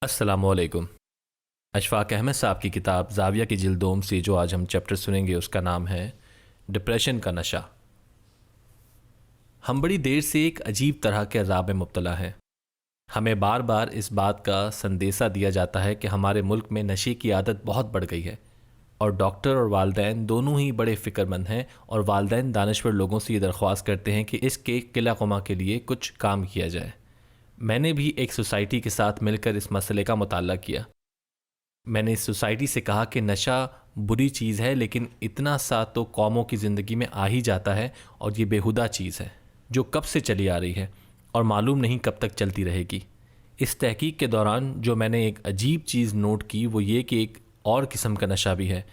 अस्सलामुअलैकुम। अशफाक अहमद साहब की किताब ज़ाविया की जिल्दोम से जो आज हम चैप्टर सुनेंगे उसका नाम है डिप्रेशन का नशा। हम बड़ी देर से एक अजीब तरह के अज़ाब में मुब्तला हैं। हमें बार बार इस बात का संदेशा दिया जाता है कि हमारे मुल्क में नशे की आदत बहुत बढ़ गई है और डॉक्टर और वालदैन दोनों ही बड़े फ़िक्रमंद हैं और वालदैन दानश्वर लोगों से ये दरख्वास्त करते हैं कि इसके किला कुमा के लिए कुछ काम किया जाए। मैंने भी एक सोसाइटी के साथ मिलकर इस मसले का मुताला किया। मैंने इस सोसाइटी से कहा कि नशा बुरी चीज़ है, लेकिन इतना सा तो कौमों की ज़िंदगी में आ ही जाता है और ये बेहुदा चीज़ है जो कब से चली आ रही है और मालूम नहीं कब तक चलती रहेगी। इस तहकीक के दौरान जो मैंने एक अजीब चीज़ नोट की वो ये कि एक और किस्म का नशा भी है,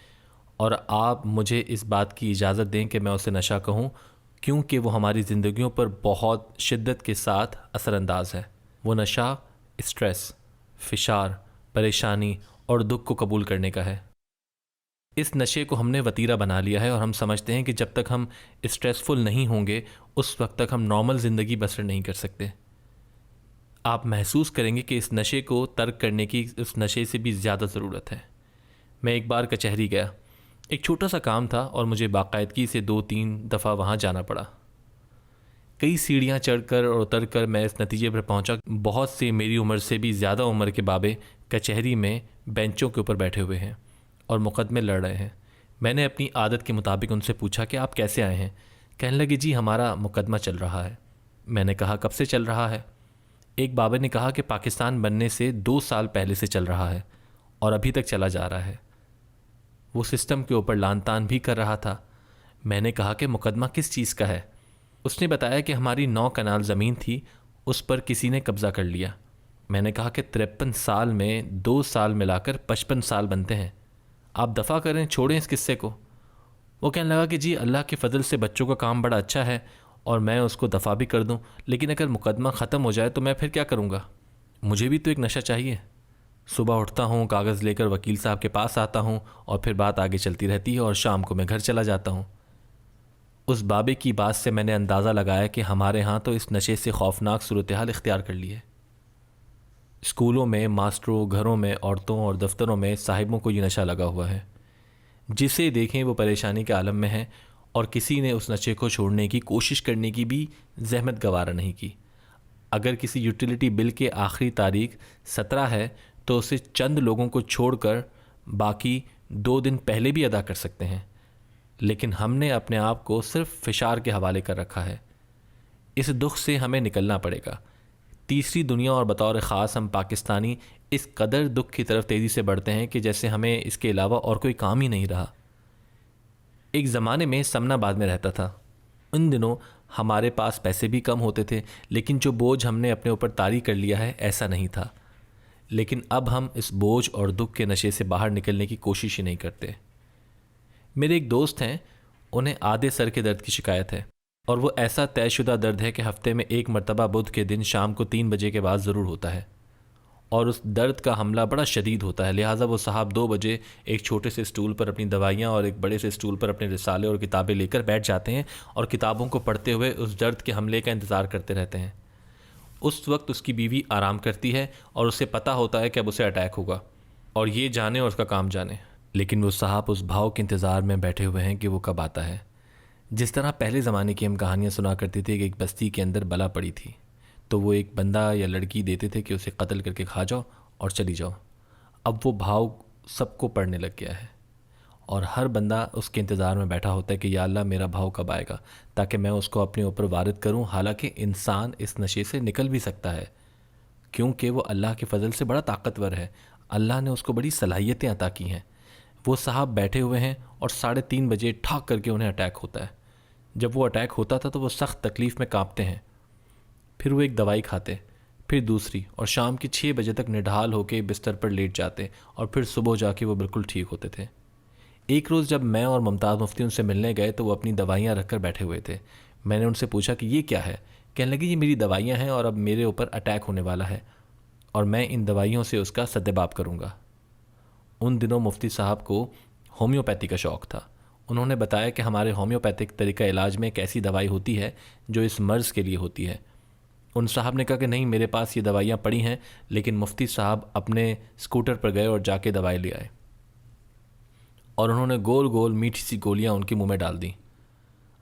और आप मुझे इस बात की इजाज़त दें कि मैं उसे नशा कहूँ, क्योंकि वो हमारी ज़िंदगियों पर बहुत शिद्दत के साथ असरअंदाज है। वो नशा स्ट्रेस, फ़िशार, परेशानी और दुख को कबूल करने का है। इस नशे को हमने वतीरा बना लिया है और हम समझते हैं कि जब तक हम स्ट्रेसफुल नहीं होंगे उस वक्त तक हम नॉर्मल ज़िंदगी बसर नहीं कर सकते। आप महसूस करेंगे कि इस नशे को तर्क करने की उस नशे से भी ज़्यादा ज़रूरत है। मैं एक बार कचहरी गया। एक छोटा सा काम था और मुझे बाकायदगी से 2-3 दफ़ा वहाँ जाना पड़ा। कई सीढ़ियाँ चढ़कर और उतर कर मैं इस नतीजे पर पहुँचा, बहुत से मेरी उम्र से भी ज़्यादा उम्र के बाबे कचहरी में बेंचों के ऊपर बैठे हुए हैं और मुकदमे लड़ रहे हैं। मैंने अपनी आदत के मुताबिक उनसे पूछा कि आप कैसे आए हैं। कहने लगे, जी हमारा मुकदमा चल रहा है। मैंने कहा, कब से चल रहा है? एक बाबे ने कहा कि पाकिस्तान बनने से 2 साल पहले से चल रहा है और अभी तक चला जा रहा है। वो सिस्टम के ऊपर लान तान भी कर रहा था। मैंने कहा कि मुकदमा किस चीज़ का है? उसने बताया कि हमारी 9 कनाल ज़मीन थी, उस पर किसी ने कब्ज़ा कर लिया। मैंने कहा कि 53 साल में 2 साल मिलाकर 55 साल बनते हैं। आप दफ़ा करें, छोड़ें इस किस्से को। वो कहने लगा कि जी अल्लाह के फ़ज़ल से बच्चों का काम बड़ा अच्छा है और मैं उसको दफ़ा भी कर दूं, लेकिन अगर मुकदमा ख़त्म हो जाए तो मैं फिर क्या करूँगा? मुझे भी तो एक नशा चाहिए। सुबह उठता हूँ, कागज़ लेकर वकील साहब के पास आता हूँ और फिर बात आगे चलती रहती है और शाम को मैं घर चला जाता हूँ। उस बाबे की बात से मैंने अंदाज़ा लगाया कि हमारे यहाँ तो इस नशे से खौफनाक सूरत हाल इख्तियार कर ली है। स्कूलों में, मास्टरों, घरों में, औरतों और दफ्तरों में साहिबों को ये नशा लगा हुआ है। जिसे देखें वो परेशानी के आलम में है और किसी ने उस नशे को छोड़ने की कोशिश करने की भी जहमत गवारा नहीं की। अगर किसी यूटिलिटी बिल के आखिरी तारीख 17 है तो उसे चंद लोगों को छोड़कर बाकी 2 दिन पहले भी अदा कर सकते हैं, लेकिन हमने अपने आप को सिर्फ फिशार के हवाले कर रखा है। इस दुख से हमें निकलना पड़ेगा। तीसरी दुनिया और बतौर ख़ास हम पाकिस्तानी इस कदर दुख की तरफ तेज़ी से बढ़ते हैं कि जैसे हमें इसके अलावा और कोई काम ही नहीं रहा। एक ज़माने में समनाबाद में रहता था। उन दिनों हमारे पास पैसे भी कम होते थे, लेकिन जो बोझ हमने अपने ऊपर तारी कर लिया है ऐसा नहीं था। लेकिन अब हम इस बोझ और दुख के नशे से बाहर निकलने की कोशिश ही नहीं करते। मेरे एक दोस्त हैं, उन्हें आधे सर के दर्द की शिकायत है और वो ऐसा तयशुदा दर्द है कि हफ्ते में एक मरतबा बुध के दिन शाम को 3 बजे के बाद ज़रूर होता है और उस दर्द का हमला बड़ा शदीद होता है। लिहाजा वो साहब 2 बजे एक छोटे से स्टूल पर अपनी दवाइयाँ और एक बड़े से स्टूल पर अपने रिसाले और किताबें लेकर बैठ जाते हैं और किताबों को पढ़ते हुए उस दर्द के हमले का इंतज़ार करते रहते हैं। उस वक्त उसकी बीवी आराम करती है और उसे पता होता है कि अब उसे अटैक होगा, और ये जाने और उसका काम जाने, लेकिन वो साहब उस भाव के इंतज़ार में बैठे हुए हैं कि वो कब आता है। जिस तरह पहले ज़माने की हम कहानियाँ सुना करते थे कि एक बस्ती के अंदर बला पड़ी थी तो वो एक बंदा या लड़की देते थे कि उसे कत्ल करके खा जाओ और चली जाओ। अब वो भाव सबको पड़ने लग गया है और हर बंदा उसके इंतज़ार में बैठा होता है कि या अल्लाह मेरा भाव कब आएगा ताकि मैं उसको अपने ऊपर वारिद करूं। हालांकि इंसान इस नशे से निकल भी सकता है क्योंकि वो अल्लाह के फ़ज़ल से बड़ा ताकतवर है। अल्लाह ने उसको बड़ी सलाहियतें अता की हैं। वो साहब बैठे हुए हैं और 3:30 बजे ठाक करके उन्हें अटैक होता है। जब वो अटैक होता था तो वो सख्त तकलीफ़ में कांपते हैं। फिर वो एक दवाई खाते, फिर दूसरी, और शाम के 6 बजे तक निढाल होकर बिस्तर पर लेट जाते और फिर सुबह जाके वो बिल्कुल ठीक होते थे। एक रोज़ जब मैं और मुमताज़ मुफ्ती उनसे मिलने गए तो वो अपनी दवाइयाँ रख कर बैठे हुए थे। मैंने उनसे पूछा कि ये क्या है? कहने लगे, ये मेरी दवाइयाँ हैं और अब मेरे ऊपर अटैक होने वाला है और मैं इन दवाइयों से उसका सद्देबाप करूँगा। उन दिनों मुफ्ती साहब को होम्योपैथी का शौक़ था। उन्होंने बताया कि हमारे होम्योपैथिक तरीका इलाज में एक ऐसी दवाई होती है जो इस मर्ज़ के लिए होती है। उन साहब ने कहा कि नहीं, मेरे पास ये दवाइयाँ पड़ी हैं। लेकिन मुफ्ती साहब अपने स्कूटर पर गए और जाके दवाई ले आए और उन्होंने गोल गोल मीठी सी गोलियाँ उनके मुंह में डाल दी।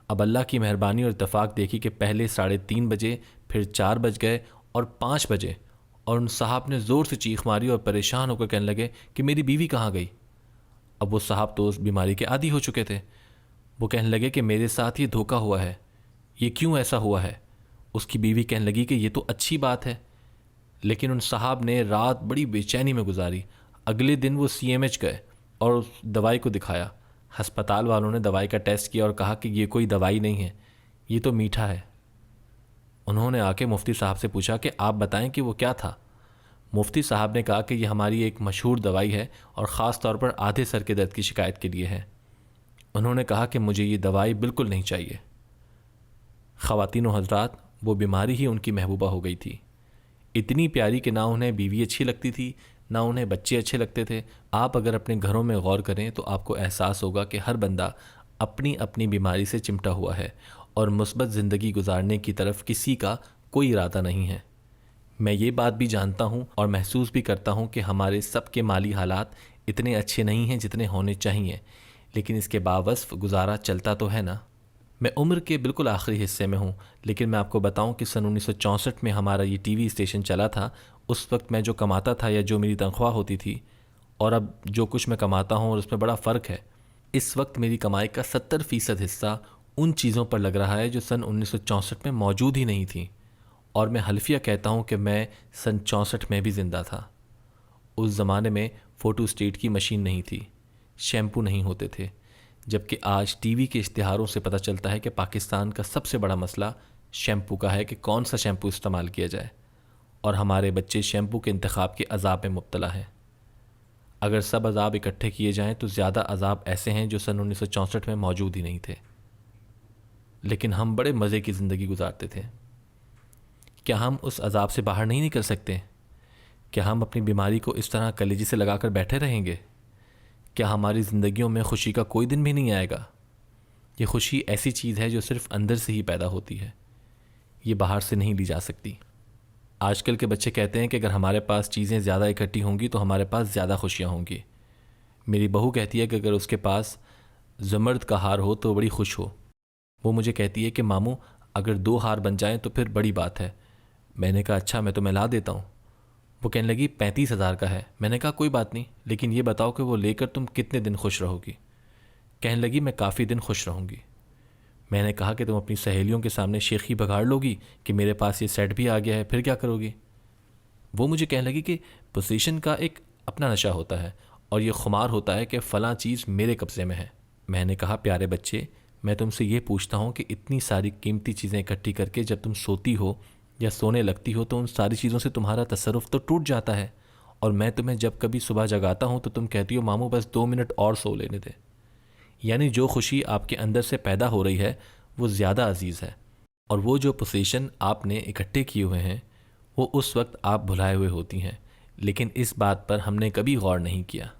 अब अल्लाह की मेहरबानी और इत्तेफाक देखी कि पहले 3:30 बजे, फिर 4 बज गए और 5 बजे, और उन साहब ने ज़ोर से चीख मारी और परेशान होकर कहने लगे कि मेरी बीवी कहाँ गई। अब वो साहब तो उस बीमारी के आदी हो चुके थे। वो कहने लगे कि मेरे साथ ये धोखा हुआ है, ये क्यों ऐसा हुआ है। उसकी बीवी कहने लगी कि ये तो अच्छी बात है। लेकिन उन साहब ने रात बड़ी बेचैनी में गुजारी। अगले दिन वो CMH गए और उस दवाई को दिखाया। हस्पताल वालों ने दवाई का टेस्ट किया और कहा कि ये कोई दवाई नहीं है, ये तो मीठा है। उन्होंने आके मुफ्ती साहब से पूछा कि आप बताएं कि वो क्या था। मुफ्ती साहब ने कहा कि ये हमारी एक मशहूर दवाई है और ख़ास तौर पर आधे सर के दर्द की शिकायत के लिए है। उन्होंने कहा कि मुझे ये दवाई बिल्कुल नहीं चाहिए। ख़वातीन व हज़रात, वो बीमारी ही उनकी महबूबा हो गई थी। इतनी प्यारी कि ना उन्हें बीवी अच्छी लगती थी, ना उन्हें बच्चे अच्छे लगते थे। आप अगर अपने घरों में गौर करें तो आपको एहसास होगा कि हर बंदा अपनी अपनी बीमारी से चिमटा हुआ है और मुस्बत ज़िंदगी गुजारने की तरफ किसी का कोई इरादा नहीं है। मैं ये बात भी जानता हूँ और महसूस भी करता हूँ कि हमारे सबके माली हालात इतने अच्छे नहीं हैं जितने होने चाहिए, लेकिन इसके बावजूद गुजारा चलता तो है ना। मैं उम्र के बिल्कुल आखिरी हिस्से में हूँ, लेकिन मैं आपको बताऊँ कि सन 1964 में हमारा ये TV स्टेशन चला था। उस वक्त मैं जो कमाता था या जो मेरी तनख्वाह होती थी और अब जो कुछ मैं कमाता हूँ, और उसमें बड़ा फ़र्क है। इस वक्त मेरी कमाई का 70% हिस्सा उन चीज़ों पर लग रहा है जो सन 1964 में मौजूद ही नहीं थी। और मैं हल्फिया कहता हूँ कि मैं सन 64 में भी ज़िंदा था। उस ज़माने में फ़ोटो स्टेट की मशीन नहीं थी, शैम्पू नहीं होते थे, जबकि आज TV के इश्तिहारों से पता चलता है कि पाकिस्तान का सबसे बड़ा मसला शैम्पू का है कि कौन सा शैम्पू इस्तेमाल किया जाए, और हमारे बच्चे शैम्पू के इंतखाब के अज़ाब में मुब्तला हैं। अगर सब अज़ाब इकट्ठे किए जाएं तो ज़्यादा अज़ाब ऐसे हैं जो सन 1964 में मौजूद ही नहीं थे, लेकिन हम बड़े मज़े की ज़िंदगी गुजारते थे। क्या हम उस अज़ाब से बाहर नहीं निकल सकते? क्या हम अपनी बीमारी को इस तरह कलेजी से लगाकर बैठे रहेंगे? क्या हमारी ज़िंदगियों में खुशी का कोई दिन भी नहीं आएगा? ये खुशी ऐसी चीज़ है जो सिर्फ़ अंदर से ही पैदा होती है, ये बाहर से नहीं ली जा सकती। आजकल के बच्चे कहते हैं कि अगर हमारे पास चीज़ें ज़्यादा इकट्ठी होंगी तो हमारे पास ज़्यादा खुशियाँ होंगी। मेरी बहू कहती है कि अगर उसके पास ज़मर्द का हार हो तो बड़ी खुश हो। वो मुझे कहती है कि मामू, अगर 2 हार बन जाएं तो फिर बड़ी बात है। मैंने कहा अच्छा, मैं तुम्हें ला देता हूँ। वो कहने लगी 35,000 का है। मैंने कहा कोई बात नहीं, लेकिन ये बताओ कि वो लेकर तुम कितने दिन खुश रहोगी। कहने लगी मैं काफ़ी दिन खुश रहूँगी। मैंने कहा कि तुम अपनी सहेलियों के सामने शेखी बघाड़ लोगी कि मेरे पास ये सेट भी आ गया है, फिर क्या करोगी। वो मुझे कहने लगी कि पोजीशन का एक अपना नशा होता है और ये खुमार होता है कि फ़लाँ चीज़ मेरे कब्ज़े में है। मैंने कहा प्यारे बच्चे, मैं तुमसे ये पूछता हूँ कि इतनी सारी कीमती चीज़ें इकट्ठी करके जब तुम सोती हो या सोने लगती हो तो उन सारी चीज़ों से तुम्हारा तसर्रुफ़ तो टूट जाता है, और मैं तुम्हें जब कभी सुबह जगाता हूँ तो तुम कहती हो मामू बस 2 मिनट और सो लेने दे। यानी जो खुशी आपके अंदर से पैदा हो रही है वो ज़्यादा अजीज़ है, और वो जो पोजीशन आपने इकट्ठे किए हुए हैं वो उस वक्त आप भुलाए हुए होती हैं। लेकिन इस बात पर हमने कभी गौर नहीं किया।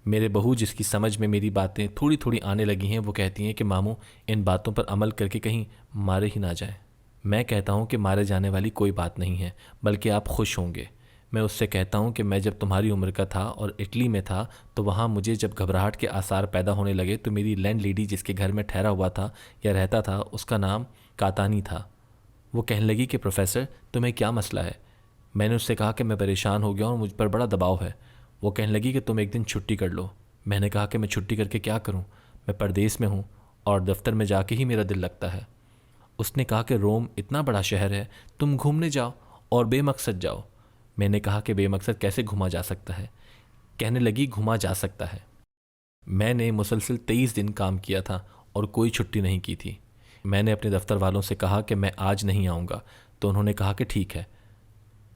मेरे बहू, जिसकी समझ में मेरी बातें थोड़ी थोड़ी आने लगी हैं, वो कहती हैं कि मामू इन बातों पर अमल करके कहीं मारे ही ना जाए। मैं कहता हूँ कि मारे जाने वाली कोई बात नहीं है, बल्कि आप खुश होंगे। मैं उससे कहता हूँ कि मैं जब तुम्हारी उम्र का था और इटली में था तो वहाँ मुझे जब घबराहट के आसार पैदा होने लगे तो मेरी लैंड लेडी जिसके घर में ठहरा हुआ था या रहता था, उसका नाम कातानी था। वो कहने लगी कि प्रोफेसर तुम्हें क्या मसला है। मैंने उससे कहा कि मैं परेशान हो गया और मुझ पर बड़ा दबाव है। वो कहने लगी कि तुम एक दिन छुट्टी कर लो। मैंने कहा कि मैं छुट्टी करके क्या करूँ, मैं परदेश में हूँ और दफ्तर में जाके ही मेरा दिल लगता है। उसने कहा कि रोम इतना बड़ा शहर है, तुम घूमने जाओ और बेमकसद जाओ। मैंने कहा कि बेमकसद कैसे घूमा जा सकता है। कहने लगी घूमा जा सकता है। मैंने मुसलसल 23 दिन काम किया था और कोई छुट्टी नहीं की थी। मैंने अपने दफ्तर वालों से कहा कि मैं आज नहीं आऊँगा, तो उन्होंने कहा कि ठीक है।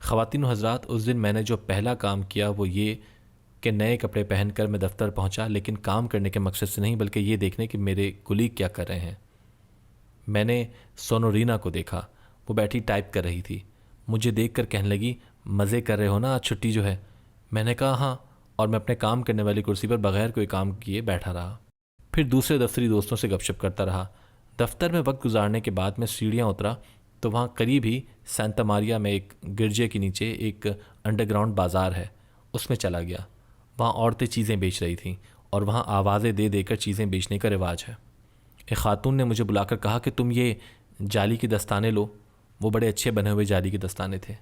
ख़वातीन व हज़रात, उस दिन मैंने जो पहला काम किया वो ये कि नए कपड़े पहनकर मैं दफ्तर पहुँचा, लेकिन काम करने के मकसद से नहीं बल्कि ये देखने कि मेरे कुलीग क्या कर रहे हैं। मैंने सोनोरीना को देखा, वो बैठी टाइप कर रही थी। मुझे देखकर कहने लगी मज़े कर रहे हो ना, आज छुट्टी जो है। मैंने कहा हाँ, और मैं अपने काम करने वाली कुर्सी पर बगैर कोई काम किए बैठा रहा। फिर दूसरे दफ्तरी दोस्तों से गपशप करता रहा। दफ्तर में वक्त गुजारने के बाद मैं सीढ़ियाँ उतरा तो वहाँ करीब ही सांता मारिया में एक गिरजे के नीचे एक अंडरग्राउंड बाज़ार है, उसमें चला गया। वहाँ औरतें चीज़ें बेच रही थीं और वहाँ आवाज़ें दे देकर चीज़ें बेचने का रिवाज है। एक खातून ने मुझे बुलाकर कहा कि तुम ये जाली के दस्ताने लो। वो बड़े अच्छे बने हुए जाली के दस्ताने थे।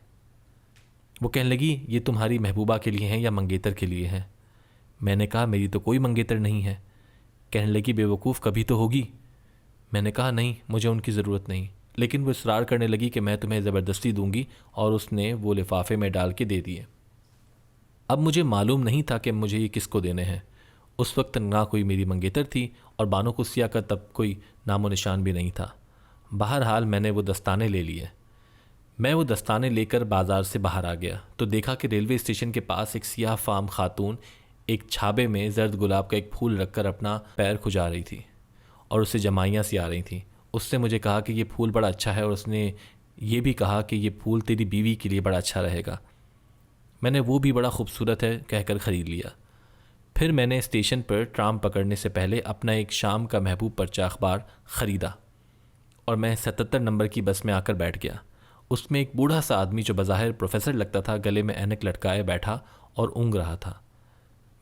वो कहने लगी, ये तुम्हारी महबूबा के लिए हैं या मंगेतर के लिए हैं? मैंने कहा, मेरी तो कोई मंगेतर नहीं है। कहने लगी, बेवकूफ़, कभी तो होगी। मैंने कहा, नहीं, मुझे उनकी ज़रूरत नहीं। लेकिन वो इसरार करने लगी कि मैं तुम्हें ज़बरदस्ती दूंगी, और उसने वो लिफाफे में डाल के दे दिए। अब मुझे मालूम नहीं था कि मुझे ये किसको देने हैं। उस वक्त ना कोई मेरी मंगेतर थी और बानो कुसिया का तब कोई नामो निशान भी नहीं था। बहरहाल मैंने वो दस्ताने ले लिए। मैं वो दस्ताने लेकर बाज़ार से बाहर आ गया तो देखा कि रेलवे स्टेशन के पास एक सियाह फाम खातून एक छाबे में जर्द गुलाब का एक फूल रखकर अपना पैर खुजा रही थी और उससे जमाइयाँ सी आ रही थीं। उससे मुझे कहा कि ये फूल बड़ा अच्छा है और उसने ये भी कहा कि ये फूल तेरी बीवी के लिए बड़ा अच्छा रहेगा। मैंने वो भी बड़ा खूबसूरत है कहकर ख़रीद लिया। फिर मैंने स्टेशन पर ट्राम पकड़ने से पहले अपना एक शाम का महबूब पर्चा अखबार ख़रीदा और मैं 77 नंबर की बस में आकर बैठ गया। उसमें एक बूढ़ा सा आदमी जो बज़ाहिर प्रोफेसर लगता था गले में ऐनक लटकाए बैठा और ऊँग रहा था।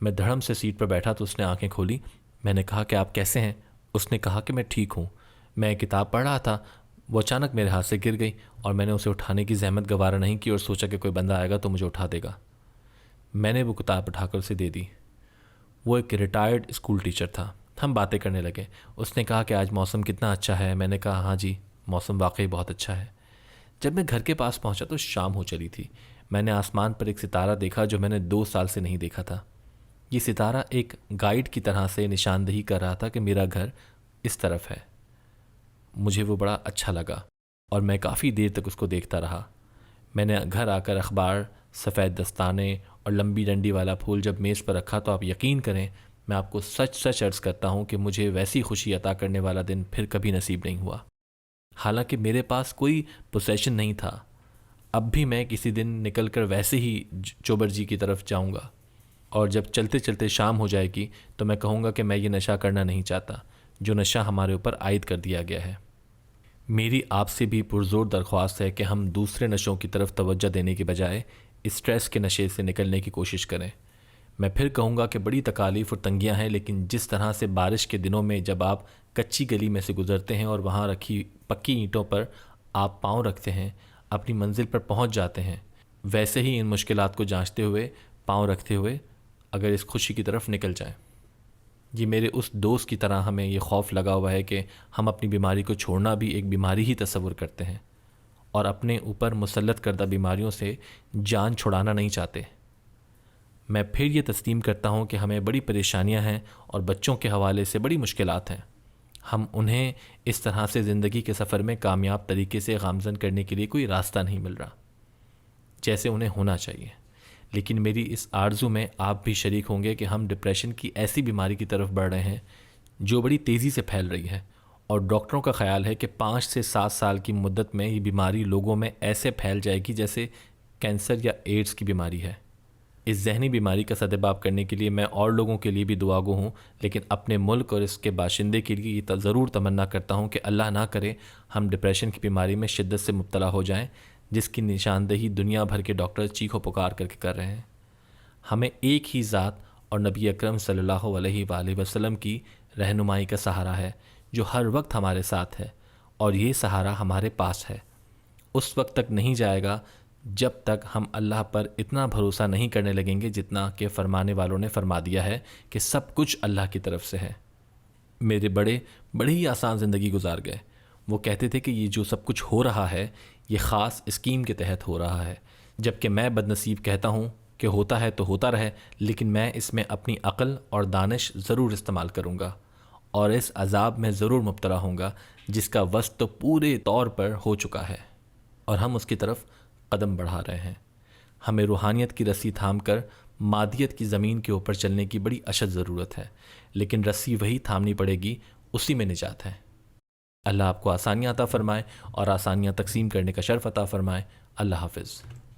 मैं धड़म से सीट पर बैठा तो उसने आंखें खोली। मैंने कहा कि आप कैसे हैं? उसने कहा कि मैं ठीक हूँ, मैं किताब पढ़ रहा था। वो अचानक मेरे हाथ से गिर गई और मैंने उसे उठाने की जहमत गवारा नहीं की और सोचा कि कोई बंदा आएगा तो मुझे उठा देगा। मैंने वो किताब उठाकर उसे दे दी। वो एक रिटायर्ड स्कूल टीचर था। हम बातें करने लगे। उसने कहा कि आज मौसम कितना अच्छा है। मैंने कहा, हाँ जी, मौसम वाकई बहुत अच्छा है। जब मैं घर के पास पहुंचा तो शाम हो चली थी। मैंने आसमान पर एक सितारा देखा जो मैंने 2 साल से नहीं देखा था। ये सितारा एक गाइड की तरह से निशानदेही कर रहा था कि मेरा घर इस तरफ है। मुझे वो बड़ा अच्छा लगा और मैं काफ़ी देर तक उसको देखता रहा। मैंने घर आकर अखबार, सफ़ेद दस्ताने और लंबी डंडी वाला फूल जब मेज़ पर रखा तो आप यकीन करें, मैं आपको सच सच अर्ज़ करता हूँ कि मुझे वैसी खुशी अता करने वाला दिन फिर कभी नसीब नहीं हुआ। हालांकि मेरे पास कोई पोसेशन नहीं था। अब भी मैं किसी दिन निकलकर वैसे ही चोबर जी की तरफ जाऊंगा और जब चलते चलते शाम हो जाएगी तो मैं कहूँगा कि मैं ये नशा करना नहीं चाहता जो नशा हमारे ऊपर आयद कर दिया गया है। मेरी आपसे भी पुरजोर दरख्वास्त है कि हम दूसरे नशों की तरफ तवज्जो देने के बजाय स्ट्रेस के नशे से निकलने की कोशिश करें। मैं फिर कहूँगा कि बड़ी तकालीफ और तंगियाँ हैं, लेकिन जिस तरह से बारिश के दिनों में जब आप कच्ची गली में से गुज़रते हैं और वहाँ रखी पक्की ईंटों पर आप पाँव रखते हैं, अपनी मंजिल पर पहुँच जाते हैं, वैसे ही इन मुश्किलात को जांचते हुए, पाँव रखते हुए अगर इस खुशी की तरफ निकल जाएं। ये मेरे उस दोस्त की तरह हमें ये खौफ लगा हुआ है कि हम अपनी बीमारी को छोड़ना भी एक बीमारी ही तस्वुर करते हैं और अपने ऊपर मुसल्लत करदा बीमारियों से जान छुड़ाना नहीं चाहते। मैं फिर ये तस्लीम करता हूँ कि हमें बड़ी परेशानियाँ हैं और बच्चों के हवाले से बड़ी मुश्किलात हैं। हम उन्हें इस तरह से ज़िंदगी के सफ़र में कामयाब तरीके से गामज़न करने के लिए कोई रास्ता नहीं मिल रहा जैसे उन्हें होना चाहिए। लेकिन मेरी इस आरज़ू में आप भी शरीक होंगे कि हम डिप्रेशन की ऐसी बीमारी की तरफ बढ़ रहे हैं जो बड़ी तेज़ी से फैल रही है और डॉक्टरों का ख्याल है कि 5 से 7 साल की मुद्दत में ये बीमारी लोगों में ऐसे फैल जाएगी जैसे कैंसर या एड्स की बीमारी है। इस जहनी बीमारी का सद्भाव करने के लिए मैं और लोगों के लिए भी दुआगो हूँ, लेकिन अपने मुल्क और इसके बाशिंदे के लिए ये ज़रूर तमन्ना करता हूँ कि अल्लाह ना करे हम डिप्रेशन की बीमारी में शिद्दत से मुब्तला हो जाएं, जिसकी निशानदेही दुनिया भर के डॉक्टर चीखो पुकार करके कर रहे हैं। हमें एक ही ज़ात और नबी अकरम सल्लल्लाहु अलैहि वसल्लम की रहनुमाई का सहारा है जो हर वक्त हमारे साथ है और ये सहारा हमारे पास है। उस वक्त तक नहीं जाएगा जब तक हम अल्लाह पर इतना भरोसा नहीं करने लगेंगे जितना कि फरमाने वालों ने फरमा दिया है कि सब कुछ अल्लाह की तरफ से है। मेरे बड़े ही आसान ज़िंदगी गुजार गए। वो कहते थे कि ये जो सब कुछ हो रहा है ये ख़ास स्कीम के तहत हो रहा है, जबकि मैं बदनसीब कहता हूँ कि होता है तो होता रहे, लेकिन मैं इसमें अपनी अक़ल और दानिश ज़रूर इस्तेमाल करूँगा और इस अजाब में ज़रूर मुब्तला होऊंगा जिसका वस्त तो पूरे तौर पर हो चुका है और हम उसकी तरफ कदम बढ़ा रहे हैं। हमें रूहानियत की रस्सी थाम कर मादियत की ज़मीन के ऊपर चलने की बड़ी अशद ज़रूरत है, लेकिन रस्सी वही थामनी पड़ेगी, उसी में निजात है। अल्लाह आपको आसानियाँ अता फ़रमाए और आसानियाँ तकसीम करने का शर्फ़ अता फ़रमाए। अल्लाह हाफ़िज़।